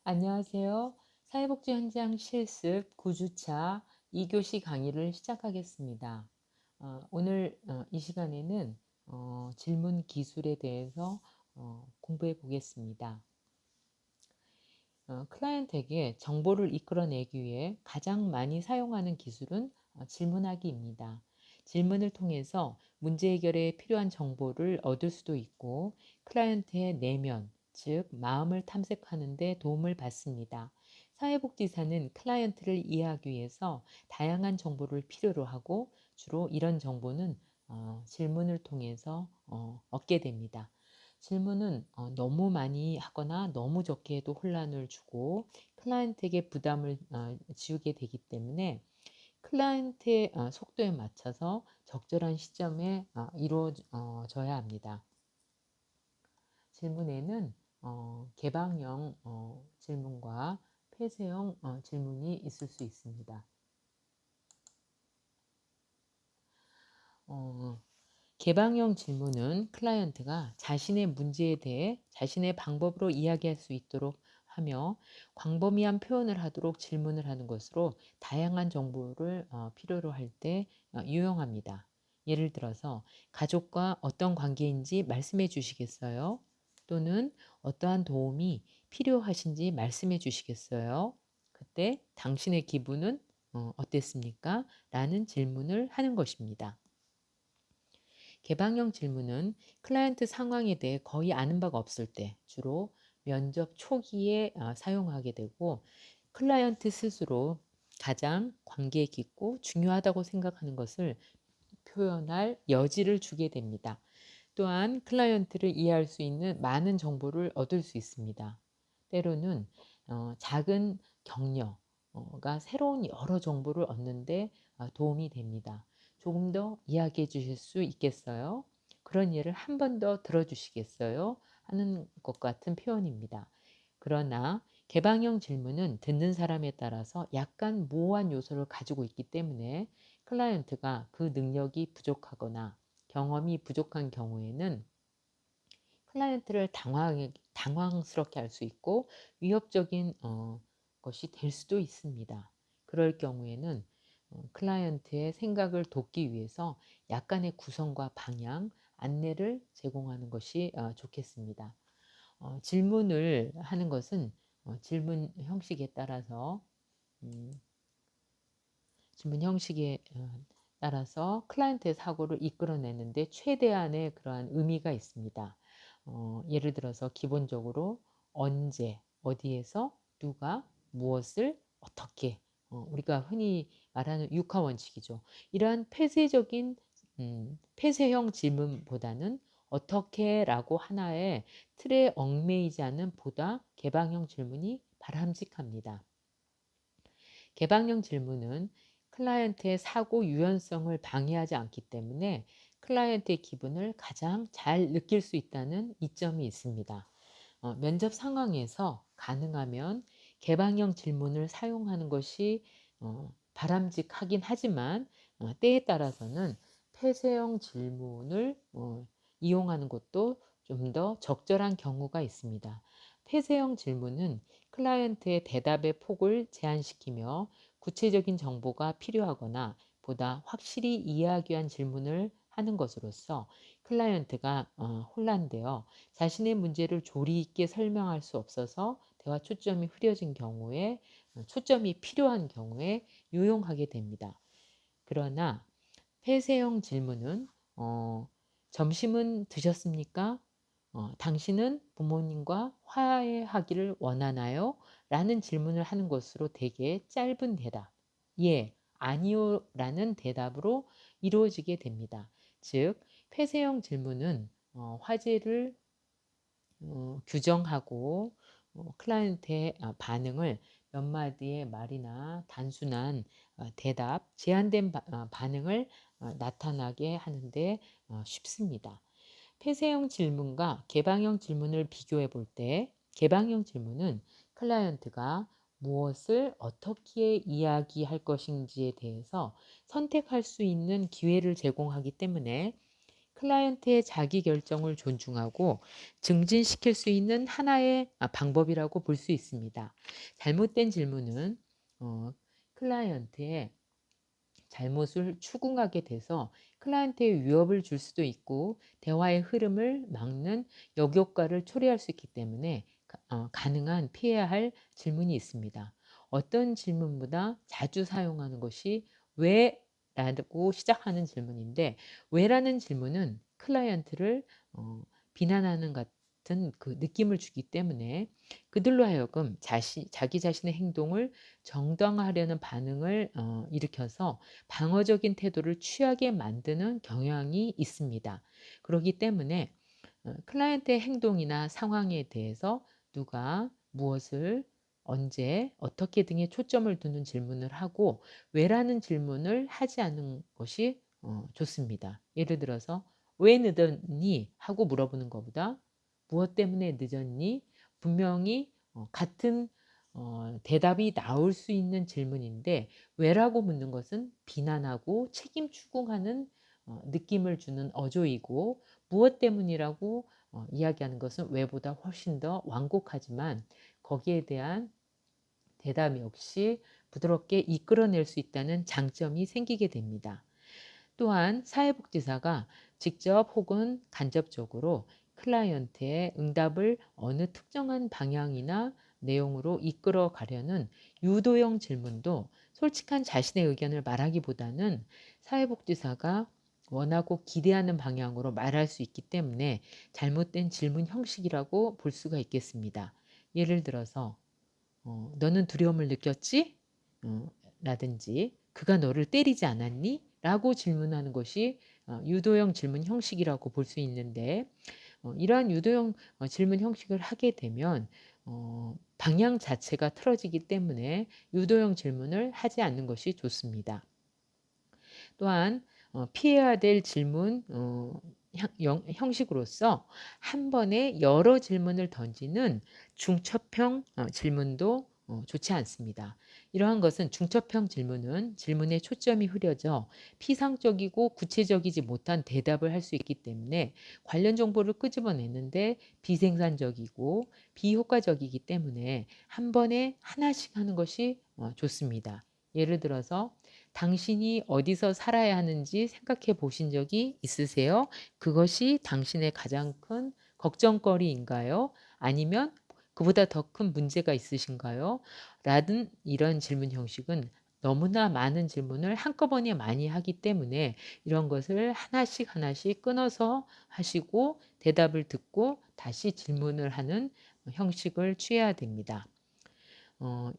안녕하세요. 사회복지 현장 실습 9주차 2교시 강의를 시작하겠습니다. 오늘 이 시간에는 질문 기술에 대해서 공부해 보겠습니다. 클라이언트에게 정보를 이끌어내기 위해 가장 많이 사용하는 기술은 질문하기입니다. 질문을 통해서 문제 해결에 필요한 정보를 얻을 수도 있고 클라이언트의 내면, 즉 마음을 탐색하는 데 도움을 받습니다. 사회복지사는 클라이언트를 이해하기 위해서 다양한 정보를 필요로 하고 주로 이런 정보는 질문을 통해서 얻게 됩니다. 질문은 너무 많이 하거나 너무 적게 해도 혼란을 주고 클라이언트에게 부담을 지우게 되기 때문에 클라이언트의 속도에 맞춰서 적절한 시점에 이루어져야 합니다. 질문에는 개방형 질문과 폐쇄형 질문이 있을 수 있습니다. 어, 개방형 질문은 클라이언트가 자신의 문제에 대해 자신의 방법으로 이야기할 수 있도록 하며 광범위한 표현을 하도록 질문을 하는 것으로 다양한 정보를 필요로 할 때 유용합니다. 예를 들어서 가족과 어떤 관계인지 말씀해 주시겠어요? 또는 어떠한 도움이 필요하신지 말씀해 주시겠어요? 그때 당신의 기분은 어땠습니까? 라는 질문을 하는 것입니다. 개방형 질문은 클라이언트 상황에 대해 거의 아는 바가 없을 때 주로 면접 초기에 사용하게 되고 클라이언트 스스로 가장 관계 깊고 중요하다고 생각하는 것을 표현할 여지를 주게 됩니다. 또한 클라이언트를 이해할 수 있는 많은 정보를 얻을 수 있습니다. 때로는 작은 격려가 새로운 여러 정보를 얻는데 도움이 됩니다. 조금 더 이야기해 주실 수 있겠어요? 그런 예를 한 번 더 들어주시겠어요? 하는 것 같은 표현입니다. 그러나 개방형 질문은 듣는 사람에 따라서 약간 모호한 요소를 가지고 있기 때문에 클라이언트가 그 능력이 부족하거나 경험이 부족한 경우에는 클라이언트를 당황스럽게 할 수 있고 위협적인 것이 될 수도 있습니다. 그럴 경우에는 클라이언트의 생각을 돕기 위해서 약간의 구성과 방향, 안내를 제공하는 것이 좋겠습니다. 질문을 하는 것은 질문 형식에 따라서 음, 질문 형식에 따라서 클라이언트의 사고를 이끌어내는데 최대한의 그러한 의미가 있습니다. 예를 들어서 기본적으로 언제, 어디에서, 누가, 무엇을, 어떻게 우리가 흔히 말하는 육하 원칙이죠. 이러한 폐쇄형 질문보다는 어떻게라고 하나의 틀에 얽매이지 않는 보다 개방형 질문이 바람직합니다. 개방형 질문은 클라이언트의 사고 유연성을 방해하지 않기 때문에 클라이언트의 기분을 가장 잘 느낄 수 있다는 이점이 있습니다. 면접 상황에서 가능하면 개방형 질문을 사용하는 것이 바람직하긴 하지만 때에 따라서는 폐쇄형 질문을 이용하는 것도 좀 더 적절한 경우가 있습니다. 폐쇄형 질문은 클라이언트의 대답의 폭을 제한시키며 구체적인 정보가 필요하거나 보다 확실히 이해하기 위한 질문을 하는 것으로서 클라이언트가 혼란되어 자신의 문제를 조리 있게 설명할 수 없어서 대화 초점이 흐려진 경우에 초점이 필요한 경우에 유용하게 됩니다. 그러나 폐쇄형 질문은 점심은 드셨습니까? 당신은 부모님과 화해하기를 원하나요? 라는 질문을 하는 것으로 되게 짧은 대답, 예, 아니요 라는 대답으로 이루어지게 됩니다. 즉, 폐쇄형 질문은 화제를 규정하고 클라이언트의 반응을 몇 마디의 말이나 단순한 대답, 제한된 반응을 나타나게 하는데 쉽습니다. 폐쇄형 질문과 개방형 질문을 비교해 볼 때 개방형 질문은 클라이언트가 무엇을 어떻게 이야기할 것인지에 대해서 선택할 수 있는 기회를 제공하기 때문에 클라이언트의 자기 결정을 존중하고 증진시킬 수 있는 하나의 방법이라고 볼 수 있습니다. 잘못된 질문은 클라이언트의 잘못을 추궁하게 돼서 클라이언트에 위협을 줄 수도 있고 대화의 흐름을 막는 역효과를 초래할 수 있기 때문에 가능한 피해야 할 질문이 있습니다. 어떤 질문보다 자주 사용하는 것이 왜? 라고 시작하는 질문인데 왜라는 질문은 클라이언트를 비난하는 같은 그 느낌을 주기 때문에 그들로 하여금 자기 자신의 행동을 정당화하려는 반응을 일으켜서 방어적인 태도를 취하게 만드는 경향이 있습니다. 그렇기 때문에 클라이언트의 행동이나 상황에 대해서 누가 무엇을 언제 어떻게 등에 초점을 두는 질문을 하고 왜라는 질문을 하지 않는 것이 좋습니다. 예를 들어서 왜 늦었니? 하고 물어보는 것보다 무엇 때문에 늦었니? 분명히 같은 대답이 나올 수 있는 질문인데 왜라고 묻는 것은 비난하고 책임 추궁하는 느낌을 주는 어조이고 무엇 때문이라고 이야기하는 것은 왜보다 훨씬 더 완곡하지만 거기에 대한 대답 역시 부드럽게 이끌어낼 수 있다는 장점이 생기게 됩니다. 또한 사회복지사가 직접 혹은 간접적으로 클라이언트의 응답을 어느 특정한 방향이나 내용으로 이끌어 가려는 유도형 질문도 솔직한 자신의 의견을 말하기보다는 사회복지사가 원하고 기대하는 방향으로 말할 수 있기 때문에 잘못된 질문 형식이라고 볼 수가 있겠습니다. 예를 들어서 너는 두려움을 느꼈지? 어, 라든지 그가 너를 때리지 않았니? 라고 질문하는 것이 유도형 질문 형식이라고 볼 수 있는데 이러한 유도형 질문 형식을 하게 되면 방향 자체가 틀어지기 때문에 유도형 질문을 하지 않는 것이 좋습니다. 또한 피해야 될 질문 형식으로서 한 번에 여러 질문을 던지는 중첩형 질문도 좋지 않습니다. 이러한 것은 중첩형 질문은 질문의 초점이 흐려져 피상적이고 구체적이지 못한 대답을 할 수 있기 때문에 관련 정보를 끄집어내는데 비생산적이고 비효과적이기 때문에 한 번에 하나씩 하는 것이 좋습니다. 예를 들어서 당신이 어디서 살아야 하는지 생각해 보신 적이 있으세요? 그것이 당신의 가장 큰 걱정거리인가요? 아니면 그보다 더 큰 문제가 있으신가요? 라든 이런 질문 형식은 너무나 많은 질문을 한꺼번에 많이 하기 때문에 이런 것을 하나씩 하나씩 끊어서 하시고 대답을 듣고 다시 질문을 하는 형식을 취해야 됩니다.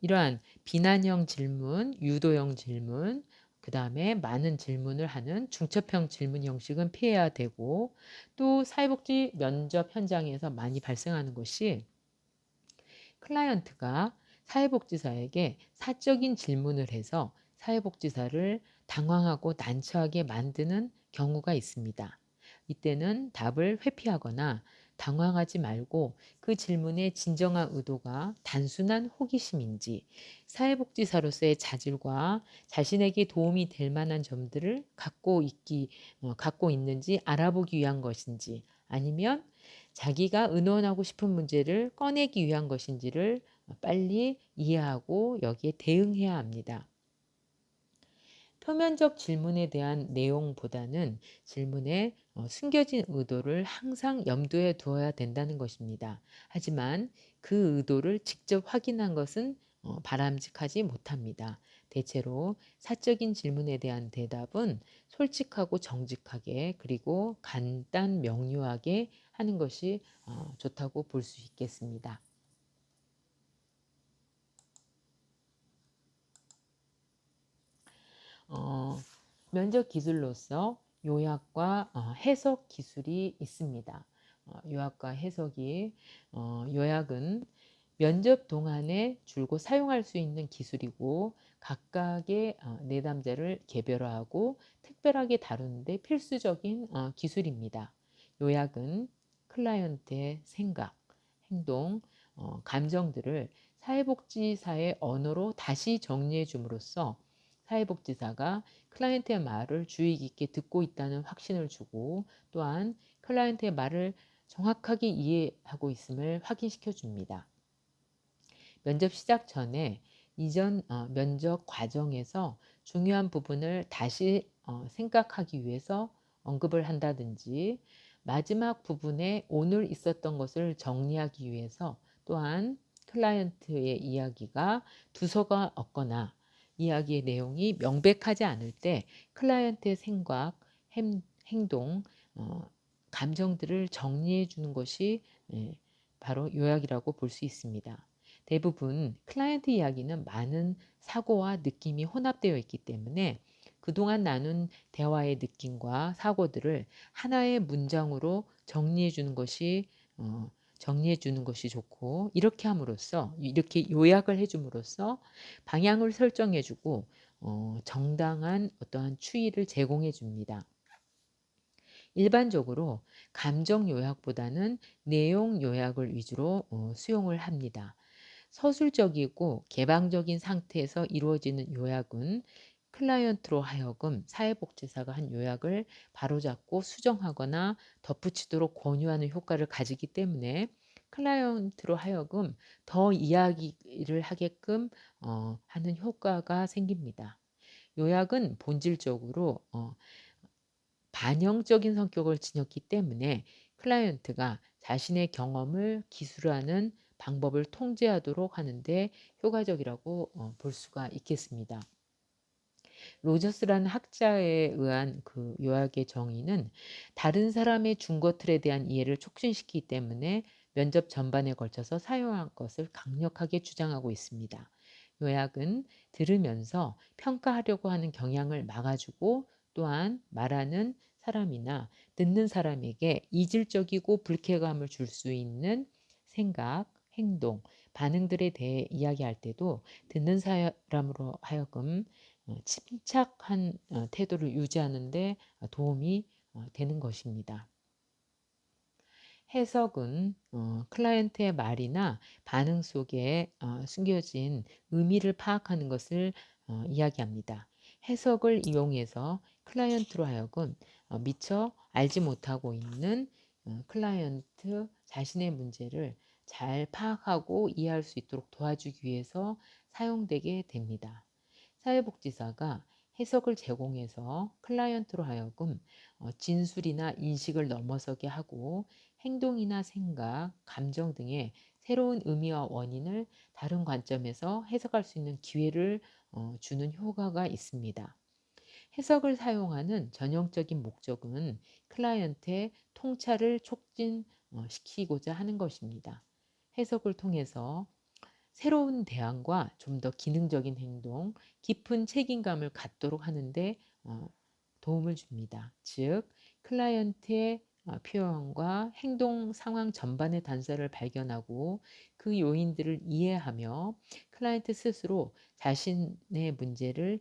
이러한 비난형 질문, 유도형 질문, 그 다음에 많은 질문을 하는 중첩형 질문 형식은 피해야 되고 또 사회복지 면접 현장에서 많이 발생하는 것이 클라이언트가 사회복지사에게 사적인 질문을 해서 사회복지사를 당황하고 난처하게 만드는 경우가 있습니다. 이때는 답을 회피하거나 당황하지 말고 그 질문의 진정한 의도가 단순한 호기심인지 사회복지사로서의 자질과 자신에게 도움이 될 만한 점들을 갖고 있는지 알아보기 위한 것인지 아니면 자기가 의논하고 싶은 문제를 꺼내기 위한 것인지를 빨리 이해하고 여기에 대응해야 합니다. 표면적 질문에 대한 내용보다는 질문에 숨겨진 의도를 항상 염두에 두어야 된다는 것입니다. 하지만 그 의도를 직접 확인한 것은 바람직하지 못합니다. 대체로 사적인 질문에 대한 대답은 솔직하고 정직하게 그리고 간단 명료하게 하는 것이 좋다고 볼 수 있겠습니다. 어, 면접 기술로서 요약과 해석 기술이 있습니다. 요약과 해석이 요약은 면접 동안에 줄곧 사용할 수 있는 기술이고 각각의 내담자를 개별화하고 특별하게 다루는데 필수적인 기술입니다. 요약은 클라이언트의 생각, 행동, 감정들을 사회복지사의 언어로 다시 정리해 줌으로써 사회복지사가 클라이언트의 말을 주의 깊게 듣고 있다는 확신을 주고 또한 클라이언트의 말을 정확하게 이해하고 있음을 확인시켜 줍니다. 면접 시작 전에 이전 면접 과정에서 중요한 부분을 다시 생각하기 위해서 언급을 한다든지 마지막 부분에 오늘 있었던 것을 정리하기 위해서 또한 클라이언트의 이야기가 두서가 없거나 이야기의 내용이 명백하지 않을 때 클라이언트의 생각, 행동, 어, 감정들을 정리해 주는 것이 바로 요약이라고 볼 수 있습니다. 대부분 클라이언트 이야기는 많은 사고와 느낌이 혼합되어 있기 때문에 그동안 나눈 대화의 느낌과 사고들을 하나의 문장으로 정리해 주는 것이 좋고 이렇게 함으로써 이렇게 요약을 해 줌으로써 방향을 설정해 주고 정당한 어떠한 추이를 제공해 줍니다. 일반적으로 감정 요약보다는 내용 요약을 위주로 수용을 합니다. 서술적이고 개방적인 상태에서 이루어지는 요약은 클라이언트로 하여금 사회복지사가 한 요약을 바로잡고 수정하거나 덧붙이도록 권유하는 효과를 가지기 때문에 클라이언트로 하여금 더 이야기를 하게끔 하는 효과가 생깁니다. 요약은 본질적으로 반영적인 성격을 지녔기 때문에 클라이언트가 자신의 경험을 기술하는 방법을 통제하도록 하는데 효과적이라고 볼 수가 있겠습니다. 로저스라는 학자에 의한 그 요약의 정의는 다른 사람의 준거 틀에 대한 이해를 촉진시키기 때문에 면접 전반에 걸쳐서 사용한 것을 강력하게 주장하고 있습니다. 요약은 들으면서 평가하려고 하는 경향을 막아주고 또한 말하는 사람이나 듣는 사람에게 이질적이고 불쾌감을 줄 수 있는 생각, 행동, 반응들에 대해 이야기할 때도 듣는 사람으로 하여금 침착한 태도를 유지하는 데 도움이 되는 것입니다. 해석은 클라이언트의 말이나 반응 속에 숨겨진 의미를 파악하는 것을 이야기합니다. 해석을 이용해서 클라이언트로 하여금 미처 알지 못하고 있는 클라이언트 자신의 문제를 잘 파악하고 이해할 수 있도록 도와주기 위해서 사용되게 됩니다. 사회복지사가 해석을 제공해서 클라이언트로 하여금 진술이나 인식을 넘어서게 하고 행동이나 생각, 감정 등의 새로운 의미와 원인을 다른 관점에서 해석할 수 있는 기회를 주는 효과가 있습니다. 해석을 사용하는 전형적인 목적은 클라이언트의 통찰을 촉진시키고자 하는 것입니다. 해석을 통해서 새로운 대안과 좀 더 기능적인 행동, 깊은 책임감을 갖도록 하는데 도움을 줍니다. 즉, 클라이언트의 표현과 행동 상황 전반의 단서를 발견하고 그 요인들을 이해하며 클라이언트 스스로 자신의 문제를